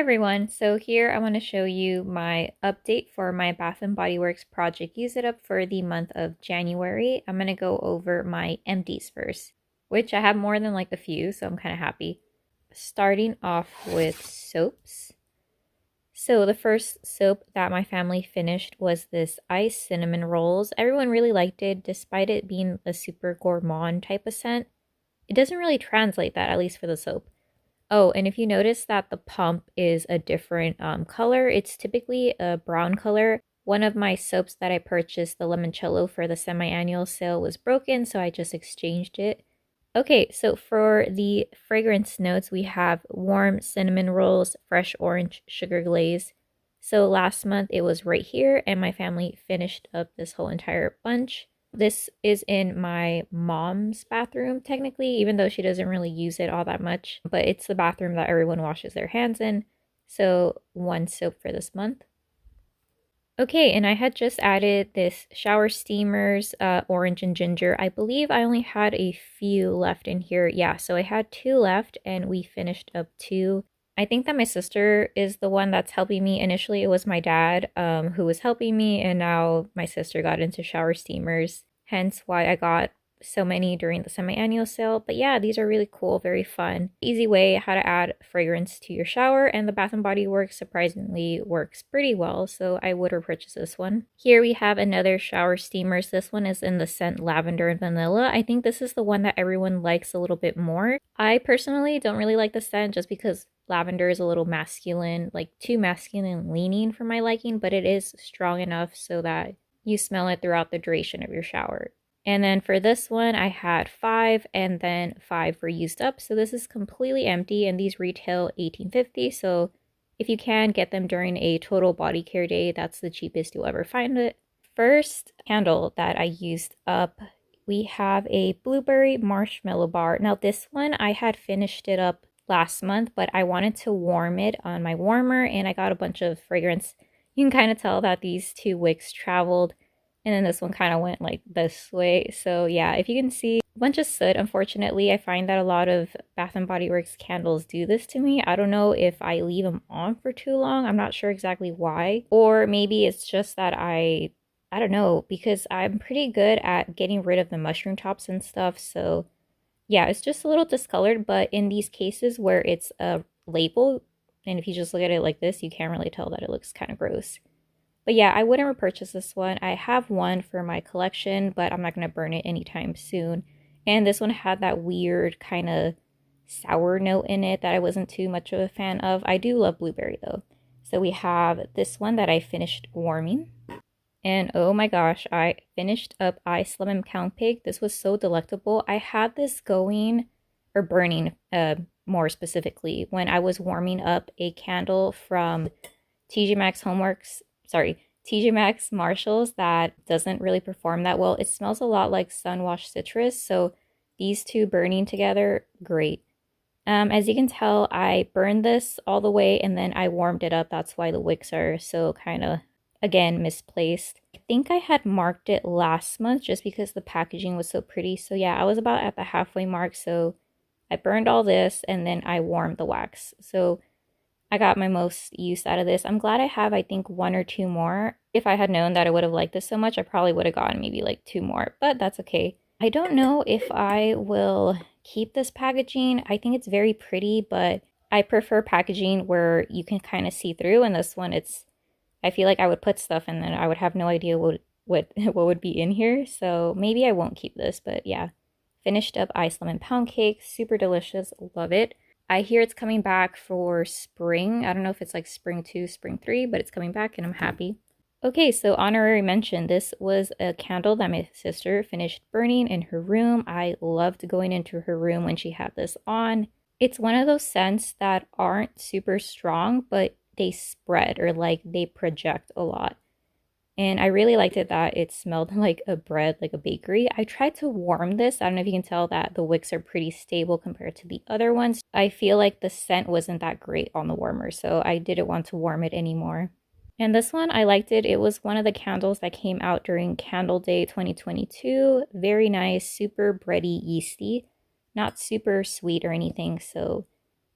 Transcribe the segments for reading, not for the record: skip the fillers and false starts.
everyone, so here I want to show you my update for my Bath and Body Works project Use It Up for the month of January. I'm going to go over my empties first, which I have more than like a few, so I'm kind of happy. Starting off with soaps. So the first soap that my family finished was this Ice Cinnamon Rolls. Everyone really liked it despite it being a super gourmand type of scent. It doesn't really translate that, at least for the soap. Oh, and if you notice that the pump is a different color, it's typically a brown color. One of my soaps that I purchased, the limoncello for the semi-annual sale, was broken, so I just exchanged it. Okay, so for the fragrance notes, we have warm cinnamon rolls, fresh orange sugar glaze. So last month it was right here, and my family finished up this whole entire bunch. This is in my mom's bathroom, technically, even though she doesn't really use it all that much. But it's the bathroom that everyone washes their hands in. So one soap for this month. Okay, and I had just added this shower steamers, orange and ginger. I believe I only had a few left in here. Yeah, so I had 2 left and we finished up 2. I think that my sister is the one that's helping me. Initially, it was my dad who was helping me, and now my sister got into shower steamers, hence why I got so many during the semi-annual sale. But yeah, these are really cool, very fun. Easy way how to add fragrance to your shower, and the Bath & Body Works surprisingly works pretty well, so I would repurchase this one. Here we have another shower steamers. This one is in the scent lavender and vanilla. I think this is the one that everyone likes a little bit more. I personally don't really like the scent just because lavender is a little masculine, like too masculine leaning for my liking, but it is strong enough so that you smell it throughout the duration of your shower. And then for this one, I had 5 and then 5 were used up. So this is completely empty and these retail $18.50. So if you can get them during a total body care day, that's the cheapest you'll ever find it. First candle that I used up, we have a blueberry marshmallow bar. Now this one, I had finished it up last month, but I wanted to warm it on my warmer and I got a bunch of fragrance. You can kind of tell that these 2 wicks traveled, and then this one kind of went like this way. So yeah, if you can see a bunch of soot, unfortunately, I find that a lot of Bath & Body Works candles do this to me. I don't know if I leave them on for too long. I'm not sure exactly why. Or maybe it's just that I don't know, because I'm pretty good at getting rid of the mushroom tops and stuff. So yeah, it's just a little discolored, but in these cases where it's a label, and if you just look at it like this, you can't really tell that it looks kind of gross. But yeah, I wouldn't repurchase this one. I have one for my collection, but I'm not going to burn it anytime soon. And this one had that weird kind of sour note in it that I wasn't too much of a fan of. I do love blueberry though. So we have this one that I finished warming. And oh my gosh, I finished up Ice Lemon Pound Cake. This was so delectable. I had this going, or burning more specifically, when I was warming up a candle from TJ Maxx Marshalls that doesn't really perform that well. It smells a lot like Sunwash Citrus, so these 2 burning together, great. As you can tell, I burned this all the way and then I warmed it up. That's why the wicks are so kind of, again, misplaced. I think I had marked it last month just because the packaging was so pretty. So yeah, I was about at the halfway mark. So I burned all this and then I warmed the wax. So I got my most use out of this. I'm glad I have, I think, 1 or 2 more. If I had known that I would have liked this so much, I probably would have gotten maybe like 2 more, but that's okay. I don't know if I will keep this packaging. I think it's very pretty, but I prefer packaging where you can kind of see through, and this one, I feel like I would put stuff and then I would have no idea what would be in here. So maybe I won't keep this, but yeah. Finished up Ice Lemon Pound Cake, super delicious, love it. I hear it's coming back for spring. I don't know if it's like spring 2, spring 3, but it's coming back and I'm happy. Okay, so honorary mention. This was a candle that my sister finished burning in her room. I loved going into her room when she had this on. It's one of those scents that aren't super strong, but they spread, or like they project a lot. And I really liked it that it smelled like a bread, like a bakery. I tried to warm this. I don't know if you can tell that the wicks are pretty stable compared to the other ones. I feel like the scent wasn't that great on the warmer, so I didn't want to warm it anymore. And this one, I liked it. It was one of the candles that came out during Candle Day 2022. Very nice, super bready, yeasty. Not super sweet or anything, so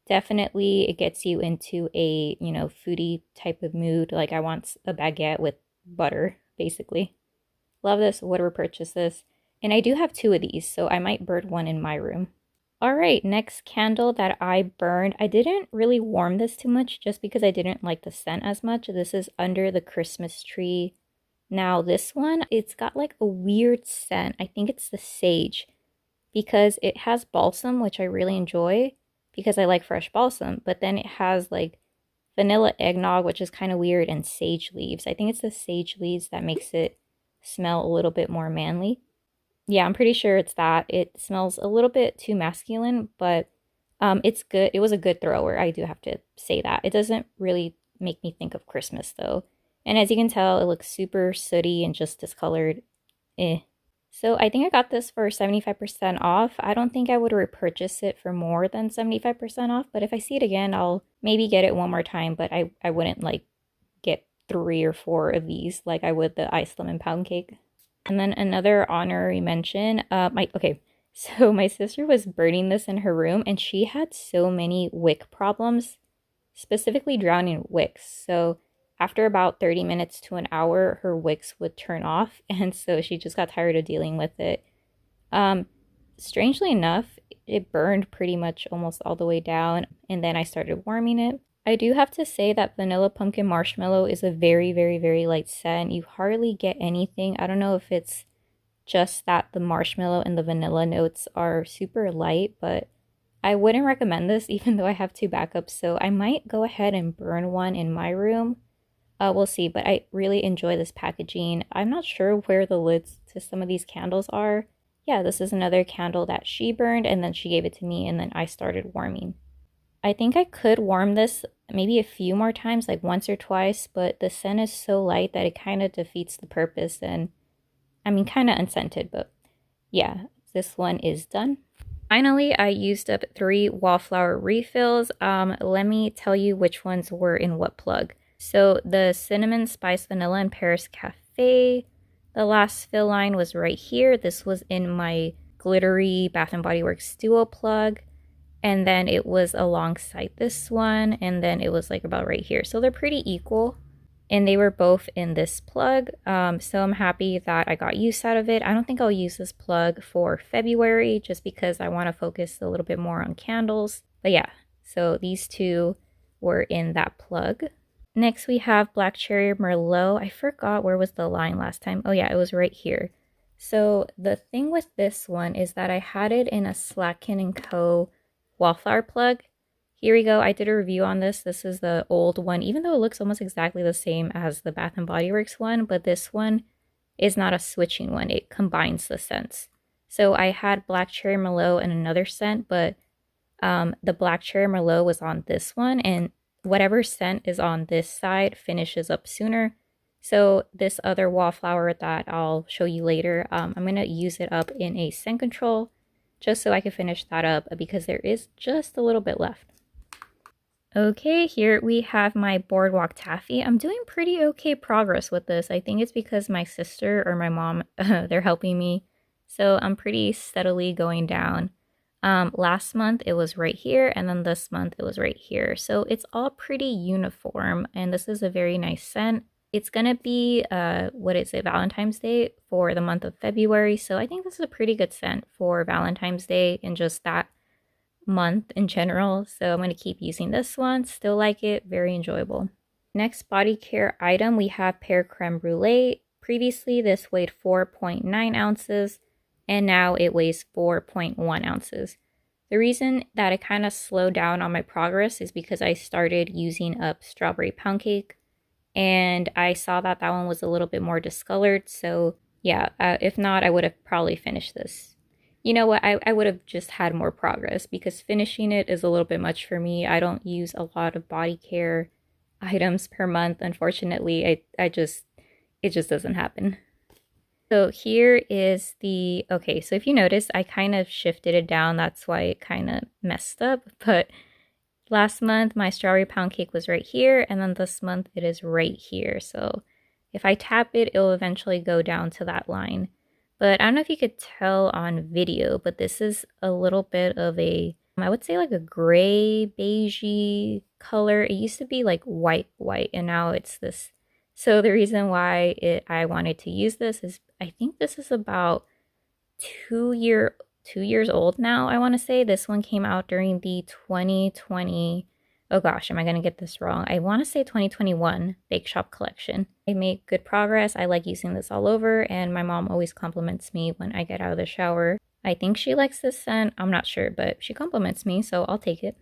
Definitely, it gets you into a, foodie type of mood. Like I want a baguette with butter, basically. Love this. Would repurchase this. And I do have two of these, so I might burn one in my room. All right, next candle that I burned. I didn't really warm this too much just because I didn't like the scent as much. This is Under the Christmas Tree. Now this one, it's got like a weird scent. I think it's the sage because it has balsam, which I really enjoy because I like fresh balsam, but then it has like vanilla eggnog, which is kind of weird, and sage leaves. I think it's the sage leaves that makes it smell a little bit more manly. Yeah, I'm pretty sure it's that. It smells a little bit too masculine, but it's good. It was a good thrower. I do have to say that. It doesn't really make me think of Christmas though. And as you can tell, it looks super sooty and just discolored. Eh. So I think I got this for 75% off. I don't think I would repurchase it for more than 75% off, but if I see it again, I'll maybe get it one more time, but I wouldn't like get 3 or 4 of these like I would the ice lemon pound cake. And then another honorary mention, so my sister was burning this in her room and she had so many wick problems, specifically drowning wicks. So after about 30 minutes to an hour, her wicks would turn off, and so she just got tired of dealing with it. Strangely enough, it burned pretty much almost all the way down, and then I started warming it. I do have to say that vanilla pumpkin marshmallow is a very, very, very light scent. You hardly get anything. I don't know if it's just that the marshmallow and the vanilla notes are super light, but I wouldn't recommend this even though I have 2 backups. So I might go ahead and burn one in my room. We'll see, but I really enjoy this packaging. I'm not sure where the lids to some of these candles are. Yeah, this is another candle that she burned and then she gave it to me and then I started warming. I think I could warm this maybe a few more times, like once or twice, but the scent is so light that it kind of defeats the purpose, and I mean kind of unscented, but yeah, this one is done. Finally, I used up 3 wallflower refills. Let me tell you which ones were in what plug. So the cinnamon spice vanilla and Paris Cafe, the last fill line was right here. This was in my glittery Bath and Body Works duo plug. And then it was alongside this one, and then it was like about right here. So they're pretty equal, and they were both in this plug. So I'm happy that I got use out of it. I don't think I'll use this plug for February just because I want to focus a little bit more on candles. But yeah, so these 2 were in that plug. Next we have Black Cherry Merlot. I forgot where was the line last time. Oh yeah, it was right here. So the thing with this one is that I had it in a Slatkin & Co. wallflower plug. Here we go. I did a review on this. This is the old one, even though it looks almost exactly the same as the Bath and Body Works one, but this one is not a switching one. It combines the scents. So I had Black Cherry Merlot and another scent, but the Black Cherry Merlot was on this one, and whatever scent is on this side finishes up sooner. So this other wallflower that I'll show you later, I'm going to use it up in a scent control just so I can finish that up because there is just a little bit left. Okay, here we have my Boardwalk Taffy. I'm doing pretty okay progress with this. I think it's because my sister or my mom, they're helping me. So I'm pretty steadily going down. Last month it was right here, and then this month it was right here. So it's all pretty uniform, and this is a very nice scent. It's gonna be, Valentine's Day for the month of February. So I think this is a pretty good scent for Valentine's Day and just that month in general. So I'm gonna keep using this one. Still like it, very enjoyable. Next body care item, we have Pear Creme Brulee. Previously, this weighed 4.9 ounces, and now it weighs 4.1 ounces. The reason that I kind of slowed down on my progress is because I started using up Strawberry Pound Cake, and I saw that that one was a little bit more discolored. So yeah, if not, I would have probably finished this. You know what, I would have just had more progress because finishing it is a little bit much for me. I don't use a lot of body care items per month, unfortunately. It just doesn't happen. So here is okay, so if you notice, I kind of shifted it down. That's why it kind of messed up. But last month, my Strawberry Pound Cake was right here, and then this month it is right here. So if I tap it, it'll eventually go down to that line. But I don't know if you could tell on video, but this is a little bit of a I would say like a gray, beigey color. It used to be like white, and now it's this. So the reason why I wanted to use this is I think this is about 2 years old now. I want to say this one came out during the 2020. Oh gosh, am I gonna get this wrong? I want to say 2021 Bake Shop collection. I make good progress. I like using this all over, and my mom always compliments me when I get out of the shower. I think she likes this scent. I'm not sure, but she compliments me, so I'll take it.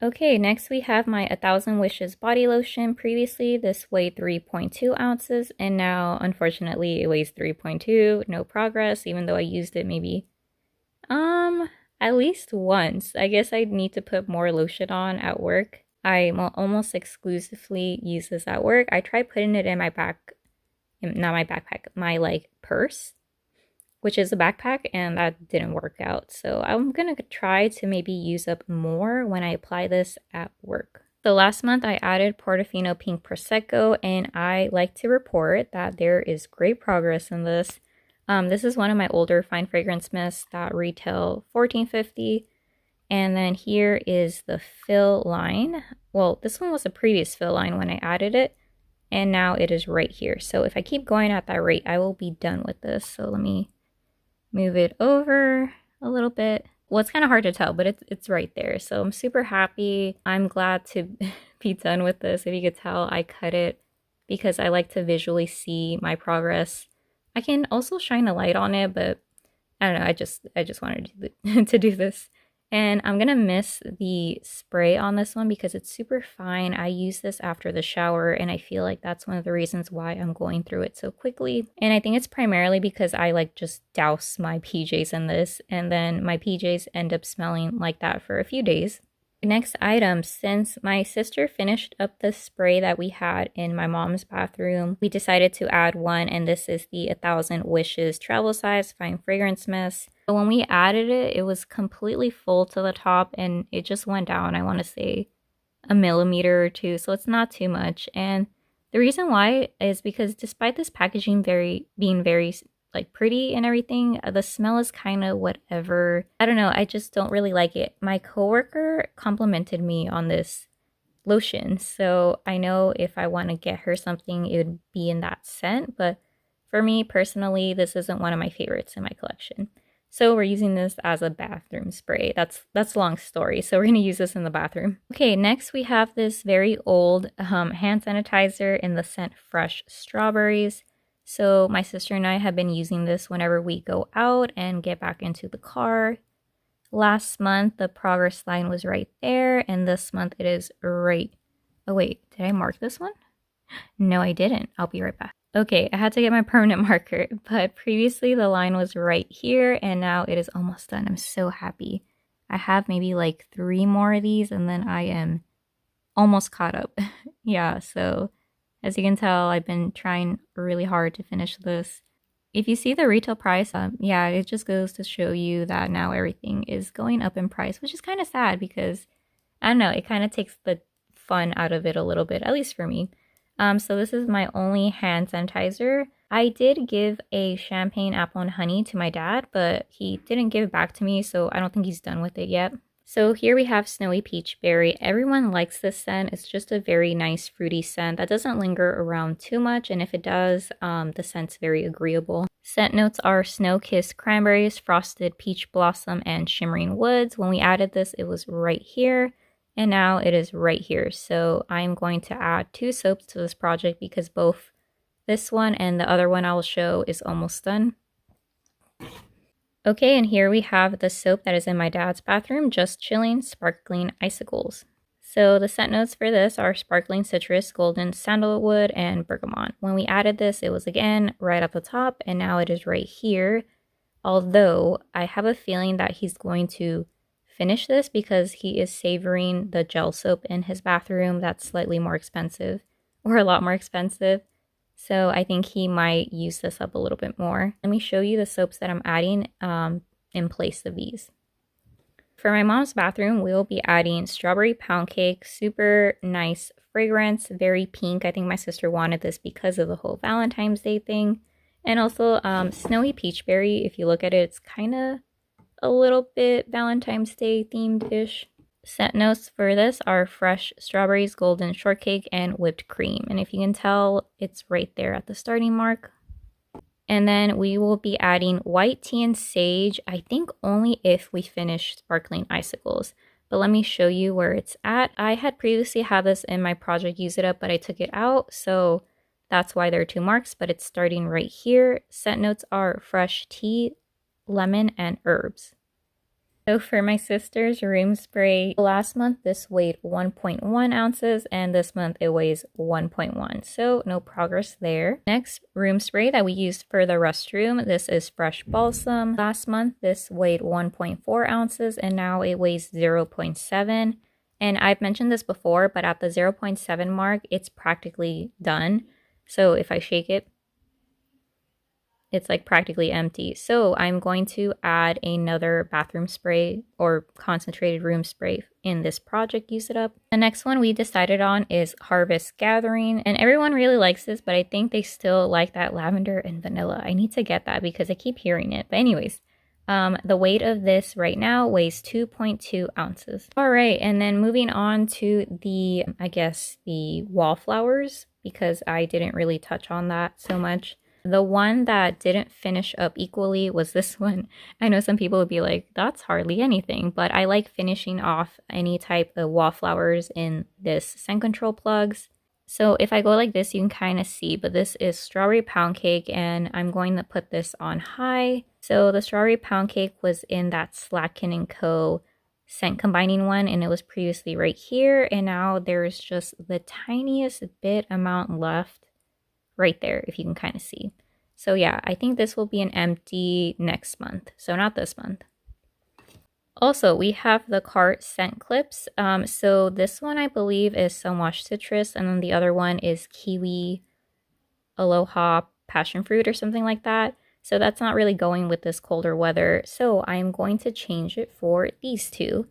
Okay, next we have my 1000 Wishes body lotion. Previously, this weighed 3.2 ounces, and now, unfortunately, it weighs 3.2. No progress, even though I used it maybe, at least once. I guess I need to put more lotion on at work. I almost exclusively use this at work. I tried putting it in my not my backpack, my like purse, which is a backpack, and that didn't work out. So I'm gonna try to maybe use up more when I apply this at work. So last month I added Portofino Pink Prosecco, and I like to report that there is great progress in this. This is one of my older fine fragrance mists that retail $14.50. And then here is the fill line. Well, this one was a previous fill line when I added it, and now it is right here. So if I keep going at that rate, I will be done with this. So let me move it over a little bit. Well, it's kind of hard to tell, but it's right there. So I'm super happy. I'm glad to be done with this. If you could tell, I cut it because I like to visually see my progress. I can also shine a light on it, but I don't know. I just wanted to do this. And I'm gonna miss the spray on this one because it's super fine. I use this after the shower, and I feel like that's one of the reasons why I'm going through it so quickly. And I think it's primarily because I like just douse my PJs in this, and then my PJs end up smelling like that for a few days. Next item, since my sister finished up the spray that we had in my mom's bathroom, we decided to add one, and this is the 1000 Wishes travel size fine fragrance mist. So when we added it, it was completely full to the top, and it just went down, I want to say, a millimeter or two, so it's not too much. And the reason why is because despite this packaging being very like pretty and everything, the smell is kind of whatever. I don't know, I just don't really like it. My coworker complimented me on this lotion, so I know if I want to get her something, it would be in that scent, but for me personally, this isn't one of my favorites in my collection. So we're using this as a bathroom spray. That's a long story. So we're going to use this in the bathroom. Okay, next we have this very old hand sanitizer in the scent Fresh Strawberries. So my sister and I have been using this whenever we go out and get back into the car. Last month, the progress line was right there, and this month it is right... Oh wait, did I mark this one? No, I didn't. I'll be right back. Okay, I had to get my permanent marker, but previously the line was right here, and now it is almost done. I'm so happy. I have maybe like 3 more of these, and then I am almost caught up. Yeah, so as you can tell, I've been trying really hard to finish this. If you see the retail price, yeah, it just goes to show you that now everything is going up in price, which is kind of sad because, I don't know, it kind of takes the fun out of it a little bit, at least for me. So this is my only hand sanitizer. I did give a champagne apple and honey to my dad, but he didn't give it back to me, so I don't think he's done with it yet. So here we have Snowy Peach Berry. Everyone likes this scent. It's just a very nice fruity scent that doesn't linger around too much, and if it does, the scent's very agreeable. Scent notes are snow-kissed cranberries, frosted peach blossom, and shimmering woods. When we added this, it was right here, and now it is right here. So I'm going to add 2 soaps to this project because both this one and the other one I will show is almost done. Okay, and here we have the soap that is in my dad's bathroom, Just Chilling Sparkling Icicles. So the scent notes for this are sparkling citrus, golden sandalwood, and bergamot. When we added this, it was again right at the top, and now it is right here. Although I have a feeling that he's going to finish this because he is savoring the gel soap in his bathroom that's slightly more expensive, or a lot more expensive. So I think he might use this up a little bit more. Let me show you the soaps that I'm adding in place of these. For my mom's bathroom, we'll be adding Strawberry Pound Cake, super nice fragrance, very pink. I think my sister wanted this because of the whole Valentine's Day thing. And also Snowy Peach Berry, if you look at it, it's kind of a little bit Valentine's Day themed-ish. Scent notes for this are fresh strawberries, golden shortcake, and whipped cream. And if you can tell, it's right there at the starting mark. And then we will be adding white tea and sage, I think only if we finish sparkling icicles. But let me show you where it's at. I had previously had this in my project Use It Up, but I took it out, so that's why there are 2 marks, but it's starting right here. Scent notes are fresh tea, lemon, and herbs. So for my sister's room spray, last month this weighed 1.1 ounces and this month it weighs 1.1, so no progress there. Next, room spray that we used for the restroom. This is Fresh Balsam. Last month this weighed 1.4 ounces and now it weighs 0.7. And I've mentioned this before, but at the 0.7 mark, it's practically done. So if I shake it, it's like practically empty. So I'm going to add another bathroom spray or concentrated room spray in this project Use It Up. The next one we decided on is Harvest Gathering, and everyone really likes this, but I think they still like that lavender and vanilla. I need to get that because I keep hearing it. But anyways, the weight of this right now weighs 2.2 ounces. All right, and then moving on to the, I guess, the wallflowers, because I didn't really touch on that so much. The one that didn't finish up equally was this one. I know some people would be like, that's hardly anything, but I like finishing off any type of wallflowers in this scent control plugs. So if I go like this, you can kind of see, but this is strawberry pound cake and I'm going to put this on high. So the strawberry pound cake was in that Slacken & Co. scent combining one and it was previously right here, and now there's just the tiniest bit amount left right there, if you can kind of see. So yeah, I think this will be an empty next month, so not this month. Also, we have the cart scent clips. So this one I believe is Sunwash Citrus, and then the other one is Kiwi Aloha Passion Fruit or something like that. So that's not really going with this colder weather, so I'm going to change it for these two.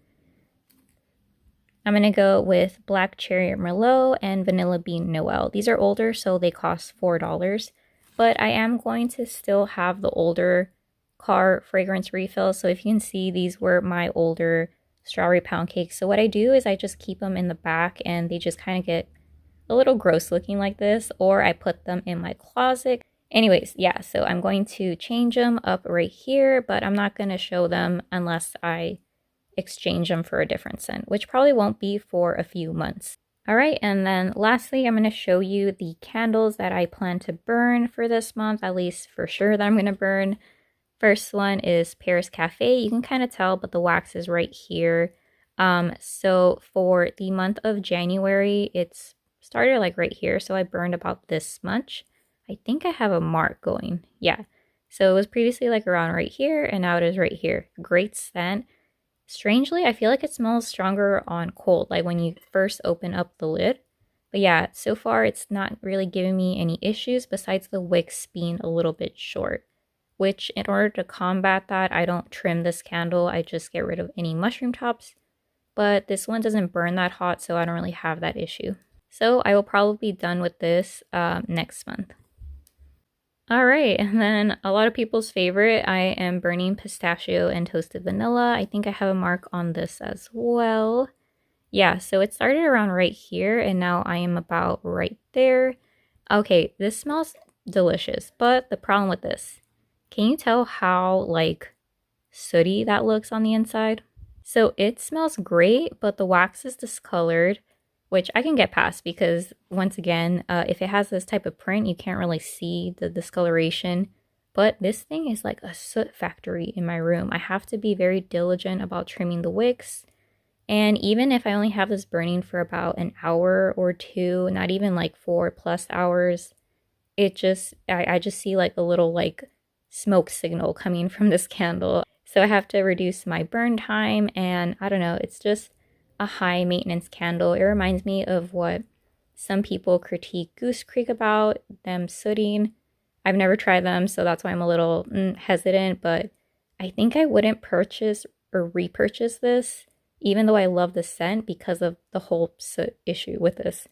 I'm going to go with Black Cherry Merlot and Vanilla Bean Noel. These are older, so they cost $4. But I am going to still have the older car fragrance refills. So if you can see, these were my older strawberry pound cakes. So what I do is I just keep them in the back and they just kind of get a little gross looking like this. Or I put them in my closet. Anyways, yeah, so I'm going to change them up right here. But I'm not going to show them unless I exchange them for a different scent, which probably won't be for a few months. All right, and then lastly, I'm going to show you the candles that I plan to burn for this month, at least for sure that I'm going to burn. First one is Paris Cafe. You can kind of tell, but the wax is right here. So for the month of January, it's started like right here, so I burned about this much. I think I have a mark going. Yeah, so it was previously like around right here, and now it is right here. Great scent. Strangely, I feel like it smells stronger on cold, like when you first open up the lid. But yeah, so far it's not really giving me any issues besides the wicks being a little bit short. Which, in order to combat that, I don't trim this candle. I just get rid of any mushroom tops. But this one doesn't burn that hot, so I don't really have that issue. So I will probably be done with this next month. Alright, and then a lot of people's favorite, I am burning pistachio and toasted vanilla. I think I have a mark on this as well. Yeah, so it started around right here, and now I am about right there. Okay, this smells delicious, but the problem with this, can you tell how, like, sooty that looks on the inside? So it smells great, but the wax is discolored, which I can get past because, once again, if it has this type of print, you can't really see the discoloration. But this thing is like a soot factory in my room. I have to be very diligent about trimming the wicks. And even if I only have this burning for about an hour or two, not even like 4+ hours, it just, I just see like a little like smoke signal coming from this candle. So I have to reduce my burn time, and I don't know, it's just a high maintenance candle. It reminds me of what some people critique Goose Creek about, them sooting. I've never tried them, so that's why I'm a little hesitant, but I think I wouldn't purchase or repurchase this, even though I love the scent, because of the whole soot issue with this.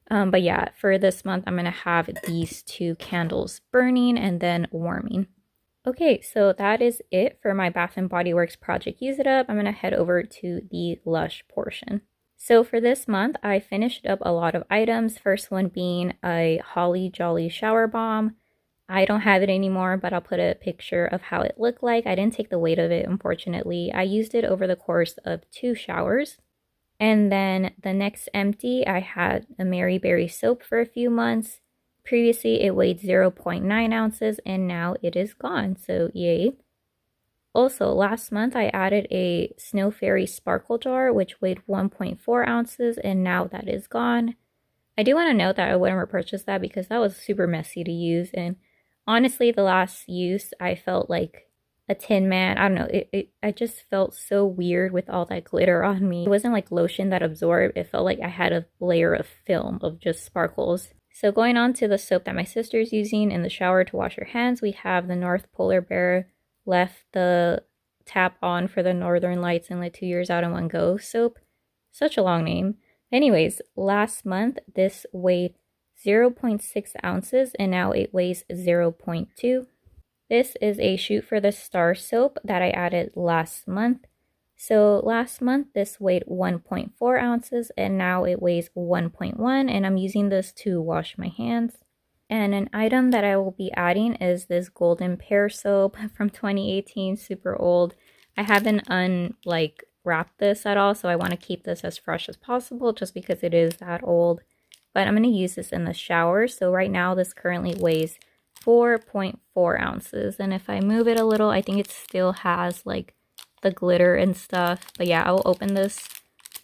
But yeah, for this month, I'm going to have these two candles burning and then warming. Okay, so that is it for my Bath and Body Works project Use It Up. I'm going to head over to the LUSH portion. So for this month, I finished up a lot of items. First one being a Holly Jolly shower bomb. I don't have it anymore, but I'll put a picture of how it looked like. I didn't take the weight of it, unfortunately. I used it over the course of 2 showers. And then the next empty, I had a Mary Berry soap for a few months. Previously, it weighed 0.9 ounces, and now it is gone, so yay. Also, last month, I added a Snow Fairy sparkle jar, which weighed 1.4 ounces, and now that is gone. I do want to note that I wouldn't repurchase that because that was super messy to use, and honestly, the last use, I felt like a Tin Man. I don't know, I just felt so weird with all that glitter on me. It wasn't like lotion that absorbed, it felt like I had a layer of film of just sparkles. So going on to the soap that my sister's using in the shower to wash her hands, we have the North Polar Bear Left the Tap On for the Northern Lights and the 2 Years Out in One Go soap. Such a long name. Anyways, last month this weighed 0.6 ounces and now it weighs 0.2. This is a Shoot for the Star soap that I added last month. So last month this weighed 1.4 ounces and now it weighs 1.1, and I'm using this to wash my hands. And an item that I will be adding is this Golden Pear soap from 2018, super old. I haven't wrapped this at all, so I want to keep this as fresh as possible just because it is that old. But I'm going to use this in the shower. So right now this currently weighs 4.4 ounces. And if I move it a little, I think it still has like the glitter and stuff. But yeah, I will open this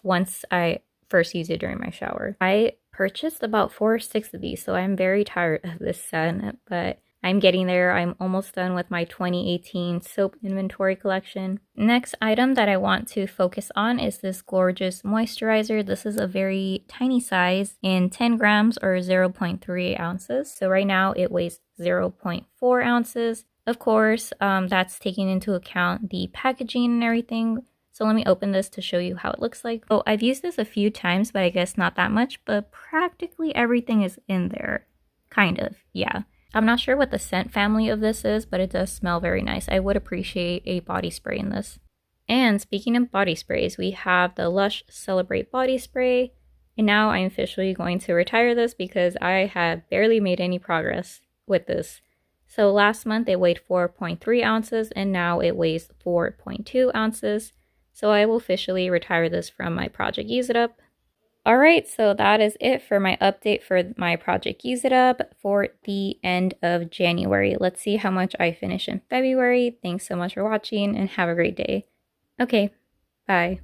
once I first use it during my shower. I purchased about 4 or 6 of these, so I'm very tired of this set, but I'm getting there. I'm almost done with my 2018 soap inventory collection. Next item that I want to focus on is this gorgeous moisturizer. This is a very tiny size in 10 grams or 0.3 ounces. So right now it weighs 0.4 ounces. Of course, that's taking into account the packaging and everything. So let me open this to show you how it looks like. Oh, I've used this a few times, but I guess not that much, but practically everything is in there. Kind of, yeah. I'm not sure what the scent family of this is, but it does smell very nice. I would appreciate a body spray in this. And speaking of body sprays, we have the LUSH Celebrate Body Spray. And now I'm officially going to retire this because I have barely made any progress with this. So last month it weighed 4.3 ounces and now it weighs 4.2 ounces. So I will officially retire this from my project Use It Up. Alright, so that is it for my update for my project Use It Up for the end of January. Let's see how much I finish in February. Thanks so much for watching and have a great day. Okay, bye.